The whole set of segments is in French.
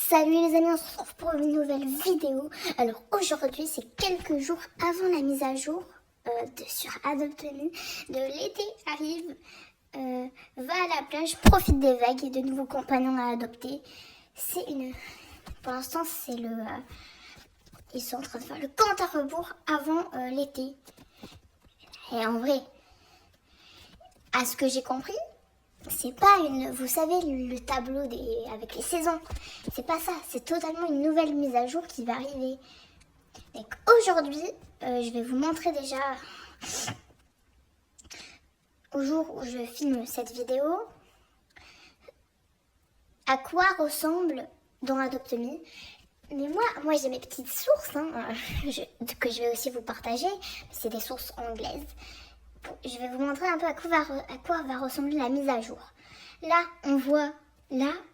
Salut les amis, on se retrouve pour une nouvelle vidéo. Alors aujourd'hui, c'est quelques jours avant la mise à jour sur Adopte-Me. L'été arrive, va à la plage, profite des vagues et de nouveaux compagnons à adopter. Pour l'instant, ils sont en train de faire le compte à rebours avant l'été. Et en vrai, à ce que j'ai compris, c'est pas vous savez, le tableau avec les saisons. C'est pas ça, c'est totalement une nouvelle mise à jour qui va arriver. Donc aujourd'hui, je vais vous montrer déjà, au jour où je filme cette vidéo, à quoi ressemble dans Adopte-Me. Mais moi j'ai mes petites sources que je vais aussi vous partager. C'est des sources anglaises. Je vais vous montrer un peu à quoi va ressembler la mise à jour. Là,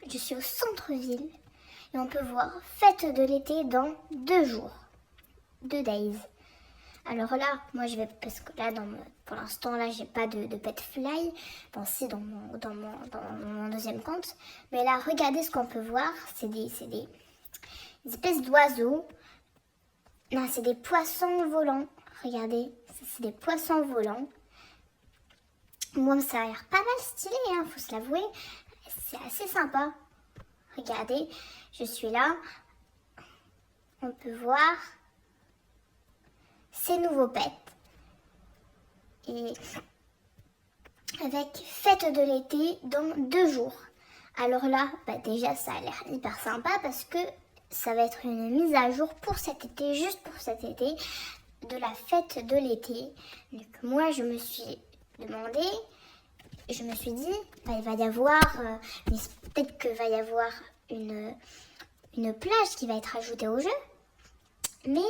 je suis au centre-ville et on peut voir fête de l'été dans 2 jours, 2 days. Alors là, moi je vais, parce que là, pour l'instant, là, j'ai pas de pet fly. Bon, si, dans mon deuxième compte. Mais là, regardez ce qu'on peut voir. C'est des espèces d'oiseaux. Non, c'est des poissons volants. Regardez, c'est des poissons volants. Moi, ça a l'air pas mal stylé, faut se l'avouer. C'est assez sympa. Regardez, je suis là. On peut voir ces nouveaux pets. Et avec fête de l'été dans 2 jours. Alors là, déjà, ça a l'air hyper sympa parce que ça va être une mise à jour pour cet été, juste pour cet été, de la fête de l'été. Donc moi, je me suis demandé, je me suis dit, il va y avoir, peut-être qu'il va y avoir une plage qui va être ajoutée au jeu. Mais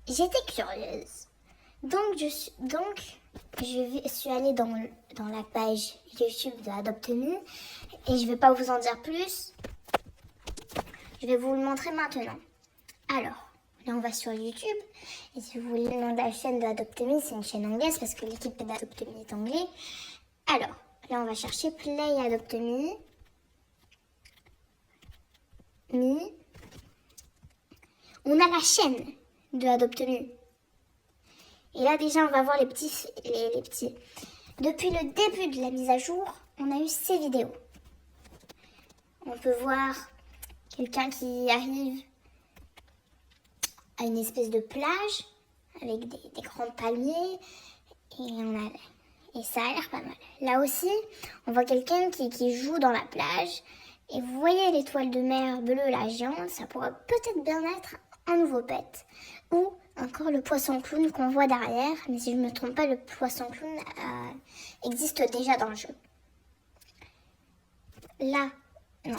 j'étais curieuse. Donc je suis allée dans la page YouTube de Adopte-Me et je ne vais pas vous en dire plus. Je vais vous le montrer maintenant. Alors, là on va sur YouTube. Et si vous voulez le nom de la chaîne de Adopte-Me, c'est une chaîne anglaise parce que l'équipe d'Adopte-Me est anglais. Alors, là on va chercher Play Adopte-Me. On a la chaîne de Adopte-Me. Et là déjà on va voir les petits. Depuis le début de la mise à jour, on a eu ces vidéos. On peut voir quelqu'un qui arrive à une espèce de plage avec des grands palmiers et ça a l'air pas mal. Là aussi, on voit quelqu'un qui joue dans la plage et vous voyez l'étoile de mer bleue, la géante, ça pourrait peut-être bien être un nouveau pet ou encore le poisson clown qu'on voit derrière, mais si je ne me trompe pas, le poisson clown existe déjà dans le jeu. Là, non,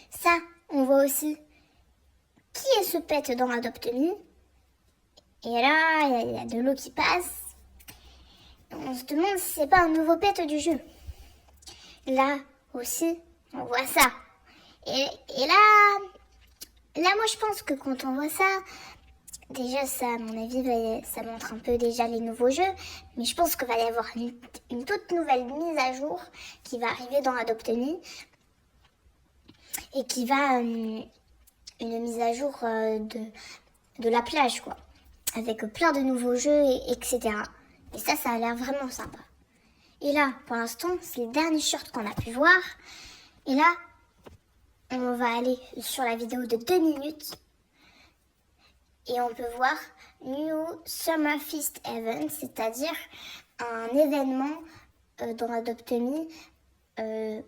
ça, on voit aussi qui est ce pet dans Adopte-Me. Et là, il y a de l'eau qui passe. On se demande si c'est pas un nouveau pet du jeu. Là aussi, on voit ça. Et là, moi je pense que quand on voit ça, déjà ça, à mon avis, ça montre un peu déjà les nouveaux jeux. Mais je pense qu'il va y avoir une toute nouvelle mise à jour qui va arriver dans Adopte-Me. Et qui va... une mise à jour de la plage, quoi. Avec plein de nouveaux jeux, etc. Et ça a l'air vraiment sympa. Et là, pour l'instant, c'est le dernier short qu'on a pu voir. Et là, on va aller sur la vidéo de 2 minutes. Et on peut voir New Summer Feast Event, c'est-à-dire un événement dans Adopte-Me de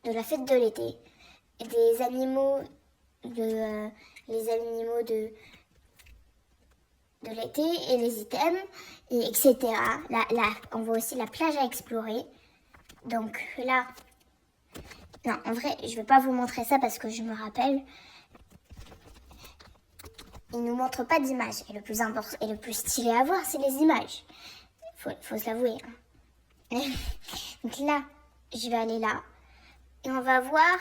la fête de l'été. Des animaux les animaux de l'été et les items, etc. Là, on voit aussi la plage à explorer. Donc là, non, en vrai, je ne vais pas vous montrer ça parce que je me rappelle, il ne nous montre pas d'images. Et le plus important et le plus stylé à voir, c'est les images. Faut se l'avouer. Donc là, je vais aller là. Et on va voir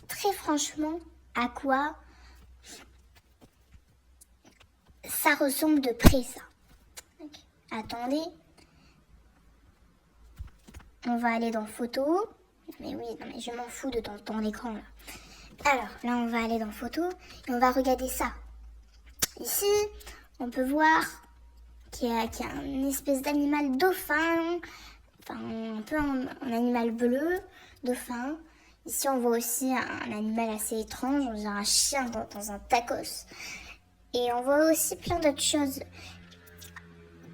très franchement à quoi ça ressemble de près, ça. Okay. Attendez. On va aller dans photos. Mais oui, non mais je m'en fous de ton écran là. Alors, là on va aller dans photos et on va regarder ça. Ici, on peut voir qu'il y a une espèce d'animal dauphin, enfin un peu un animal bleu, dauphin. Ici, on voit aussi un animal assez étrange, on dirait un chien dans un tacos. Et on voit aussi plein d'autres choses,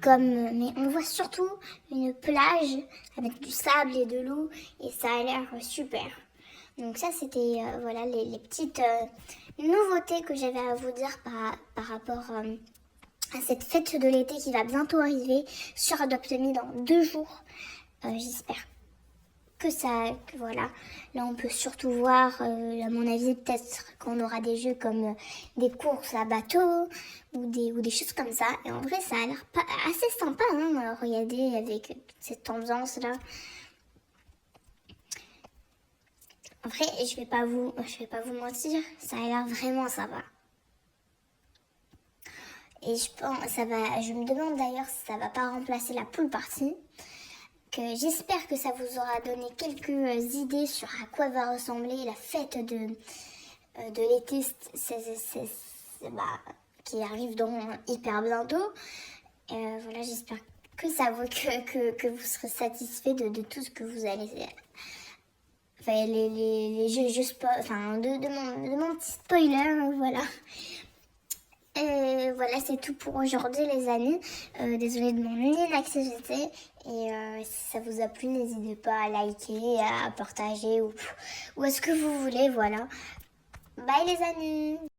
mais on voit surtout une plage avec du sable et de l'eau, et ça a l'air super. Donc ça, c'était voilà les petites nouveautés que j'avais à vous dire par rapport à cette fête de l'été qui va bientôt arriver sur Adopt Me dans 2 jours. J'espère que voilà. Là, on peut surtout voir, à mon avis, peut-être qu'on aura des jeux comme des courses à bateau ou des choses comme ça. Et en vrai, ça a l'air assez sympa, hein, regardez, avec toute cette ambiance-là. En vrai, je vais pas vous mentir, ça a l'air vraiment sympa. Et je me demande d'ailleurs si ça va pas remplacer la pool party. J'espère que ça vous aura donné quelques idées sur à quoi va ressembler la fête de l'été qui arrive dans hyper bientôt. Voilà, j'espère que vous serez satisfait de tout ce que vous allez faire. Enfin, les jeux enfin, de mon petit spoiler, voilà. Voilà, c'est tout pour aujourd'hui, les amis. Désolée de mon inactivité. Et si ça vous a plu, n'hésitez pas à liker, à partager ou ce que vous voulez. Voilà. Bye, les amis.